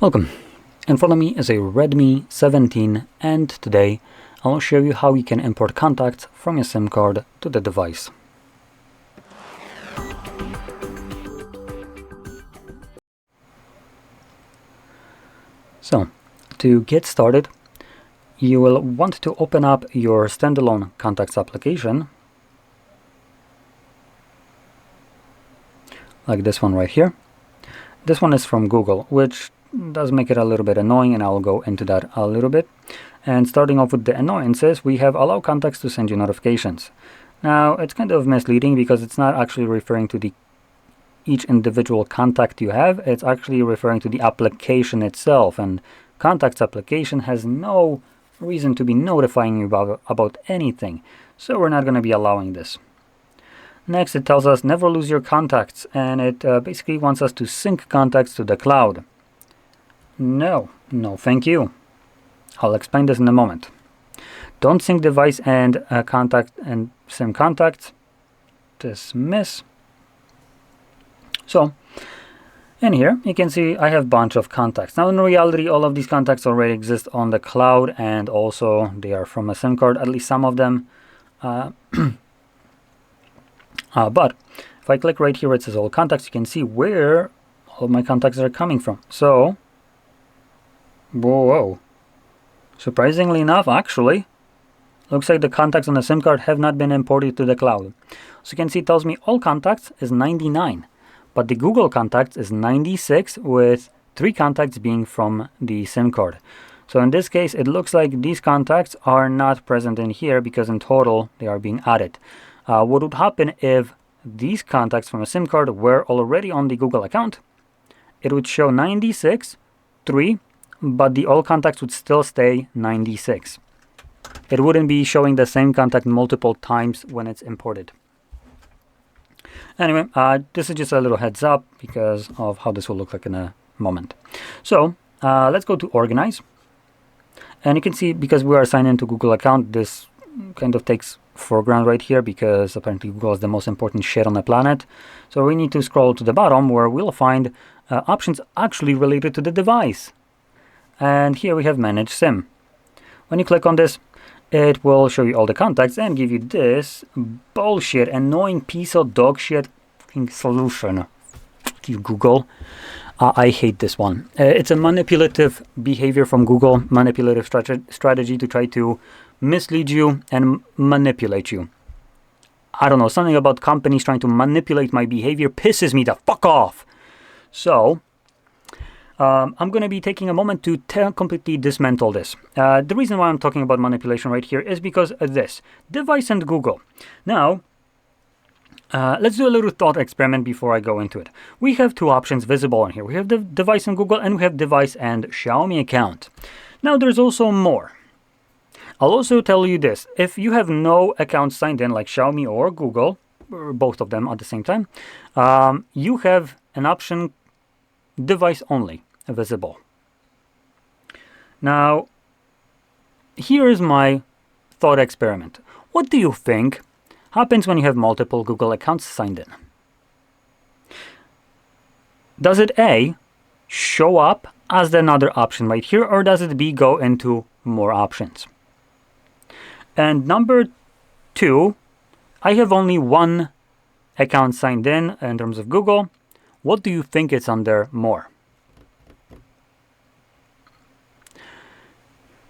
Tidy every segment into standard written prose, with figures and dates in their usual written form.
Welcome. In front of me is a Redmi 17 and today I'll show you how you can import contacts from your SIM card to the device. So, to get started, you will want to open up your standalone contacts application, like this one right here. This one is from Google, which does make it a little bit annoying, and I'll go into that a little bit. And starting off with the annoyances, we have allow contacts to send you notifications. Now, it's kind of misleading because it's not actually referring to each individual contact you have. It's actually referring to the application itself, and contacts application has no reason to be notifying you about anything. So we're not going to be allowing this. Next, it tells us never lose your contacts, and it basically wants us to sync contacts to the cloud. No, thank you. I'll explain this in a moment. Don't sync device and contact and SIM contacts. Dismiss. So, in here, you can see I have a bunch of contacts. Now, in reality, all of these contacts already exist on the cloud, and also they are from a SIM card, at least some of them. But if I click right here where it says all contacts, you can see where all of my contacts are coming from. So, whoa. Surprisingly enough, actually, looks like the contacts on the SIM card have not been imported to the cloud. So you can see it tells me all contacts is 99, but the Google contacts is 96, with 3 contacts being from the SIM card. So in this case, it looks like these contacts are not present in here because in total they are being added. What would happen if these contacts from a SIM card were already on the Google account? It would show 96, 3, but the all contacts would still stay 96. It wouldn't be showing the same contact multiple times when it's imported. Anyway, this is just a little heads up because of how this will look like in a moment. So let's go to organize. And you can see, because we are signed into Google account, this kind of takes foreground right here because apparently Google is the most important shit on the planet. So we need to scroll to the bottom where we'll find options actually related to the device. And here we have manage SIM. When you click on this, it will show you all the contacts and give you this bullshit, annoying piece of dog shit fucking solution. Fuck you, Google. I hate this one. It's a manipulative behavior from Google, manipulative strategy to try to mislead you and manipulate you. I don't know, something about companies trying to manipulate my behavior pisses me the fuck off. So, I'm going to be taking a moment to completely dismantle this. The reason why I'm talking about manipulation right here is because of this. Device and Google. Now, let's do a little thought experiment before I go into it. We have 2 options visible on here. We have the device and Google, and we have device and Xiaomi account. Now, there's also more. I'll also tell you this. If you have no account signed in, like Xiaomi or Google, or both of them at the same time, you have an option device only visible. Now, here is my thought experiment. What do you think happens when you have multiple Google accounts signed in? Does it A, show up as another option right here, or does it B, go into more options? And number 2, I have only 1 account signed in terms of Google. What do you think it's under more?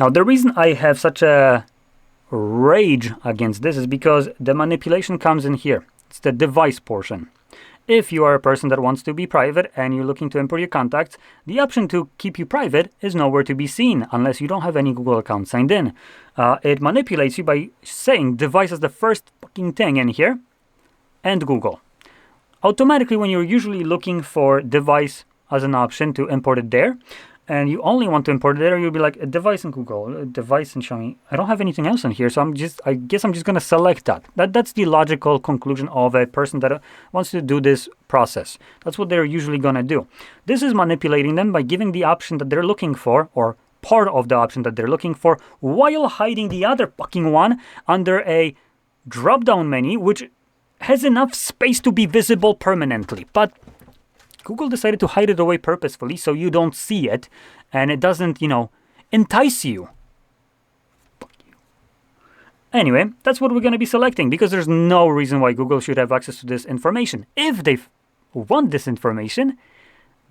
Now, the reason I have such a rage against this is because the manipulation comes in here. It's the device portion. If you are a person that wants to be private and you're looking to import your contacts, the option to keep you private is nowhere to be seen unless you don't have any Google account signed in. It manipulates you by saying device is the first fucking thing in here and Google. Automatically, when you're usually looking for device as an option to import it there, and you only want to import it there, you'll be like a device in Google, a device in Xiaomi. I don't have anything else in here, so I guess I'm just going to select that. That's the logical conclusion of a person that wants to do this process. That's what they're usually going to do. This is manipulating them by giving the option that they're looking for, or part of the option that they're looking for, while hiding the other fucking one under a drop-down menu, which has enough space to be visible permanently. But Google decided to hide it away purposefully so you don't see it and it doesn't, entice you. Anyway, that's what we're going to be selecting because there's no reason why Google should have access to this information. If they want this information,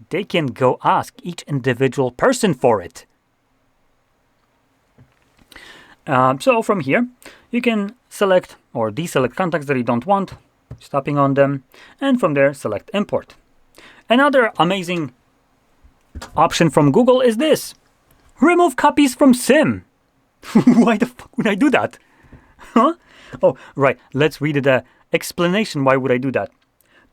they can go ask each individual person for it. So from here, you can select or deselect contacts that you don't want, stopping on them, and from there, select import. Another amazing option from Google is this. Remove copies from SIM. Why the fuck would I do that? Huh? Oh, right. Let's read the explanation. Why would I do that?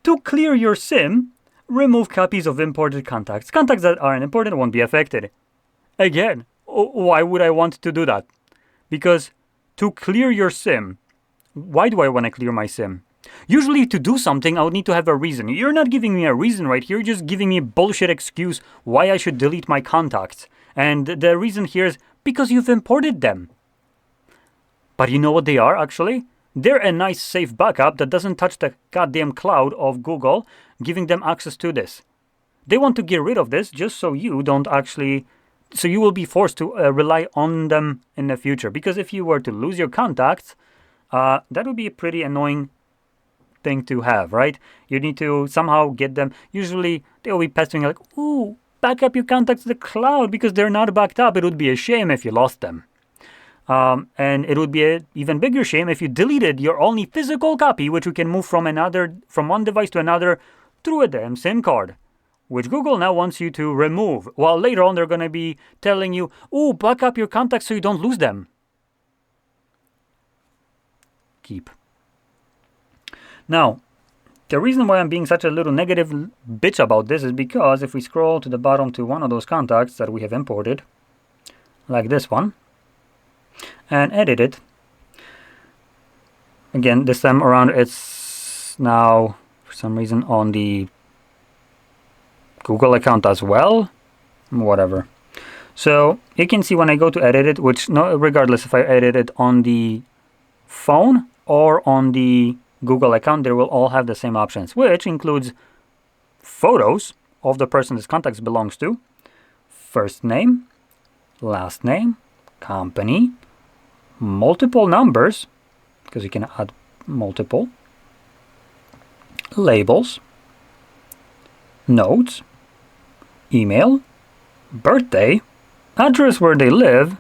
To clear your SIM, remove copies of imported contacts. Contacts that aren't imported won't be affected. Again, why would I want to do that? Because to clear your SIM, why do I want to clear my SIM? Usually to do something, I would need to have a reason. You're not giving me a reason right here. You're just giving me a bullshit excuse why I should delete my contacts. And the reason here is because you've imported them. But you know what they are, actually? They're a nice safe backup that doesn't touch the goddamn cloud of Google, giving them access to this. They want to get rid of this just so you don't actually... So you will be forced to rely on them in the future. Because if you were to lose your contacts, that would be a pretty annoying thing to have, right? You need to somehow get them. Usually they will be pestering like, ooh, back up your contacts to the cloud because they're not backed up. It would be a shame if you lost them. And it would be an even bigger shame if you deleted your only physical copy, which you can move from one device to another through a damn SIM card, which Google now wants you to remove. While later on they're going to be telling you, ooh, back up your contacts so you don't lose them. Keep. Now, the reason why I'm being such a little negative bitch about this is because if we scroll to the bottom to one of those contacts that we have imported, like this one, and edit it, again, this time around it's now, for some reason, on the Google account as well, whatever. So you can see when I go to edit it, which regardless if I edit it on the phone or on the Google account, they will all have the same options, which includes photos of the person this contacts belongs to, first name, last name, company, multiple numbers, because you can add multiple, labels, notes, email, birthday, address where they live,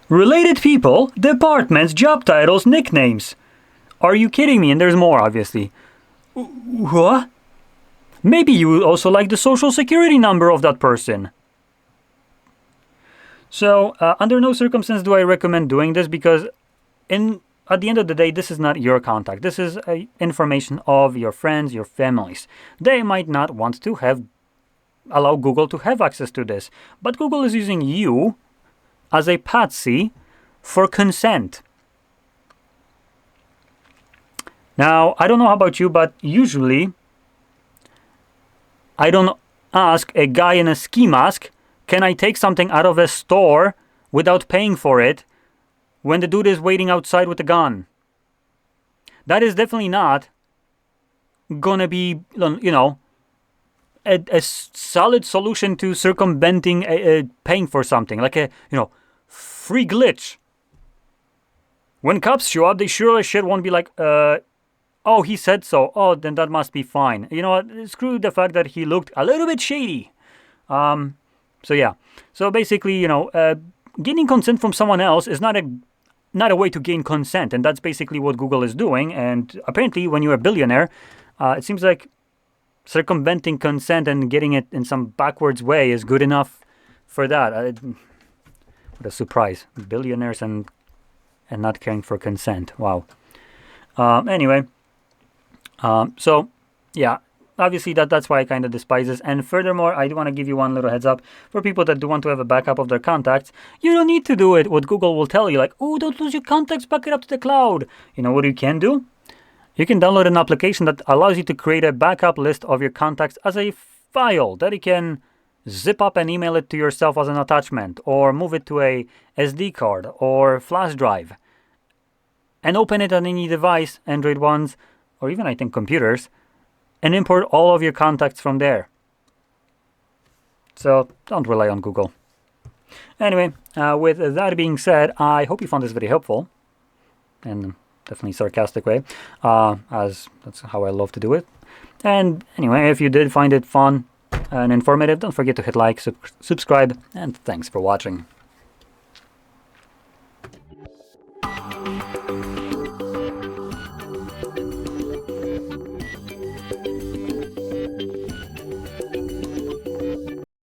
related people, departments, job titles, nicknames. Are you kidding me? And there's more, obviously. What? Maybe you would also like the social security number of that person. So, under no circumstance do I recommend doing this because at the end of the day, this is not your contact. This is information of your friends, your families. They might not want to allow Google to have access to this. But Google is using you as a patsy for consent. Now, I don't know about you, but usually I don't ask a guy in a ski mask, can I take something out of a store without paying for it when the dude is waiting outside with a gun? That is definitely not gonna be, a solid solution to circumventing paying for something, like a, free glitch. When cops show up, they sure as shit won't be like, oh, he said so. Oh, then that must be fine. You know what? Screw the fact that he looked a little bit shady. So yeah. So basically, getting consent from someone else is not a way to gain consent, and that's basically what Google is doing. And apparently, when you're a billionaire, it seems like circumventing consent and getting it in some backwards way is good enough for that. What a surprise! Billionaires and not caring for consent. Wow. Anyway. So, yeah, obviously that's why I kind of despise this. And furthermore, I do want to give you one little heads up for people that do want to have a backup of their contacts. You don't need to do it. What Google will tell you, like, oh, don't lose your contacts, back it up to the cloud. You know what you can do? You can download an application that allows you to create a backup list of your contacts as a file that you can zip up and email it to yourself as an attachment, or move it to a SD card or flash drive and open it on any device, Android ones, or even I think computers, and import all of your contacts from there. So don't rely on Google. Anyway, with that being said, I hope you found this video helpful, in definitely sarcastic way, as that's how I love to do it. And anyway, if you did find it fun and informative, don't forget to hit like, subscribe, and thanks for watching.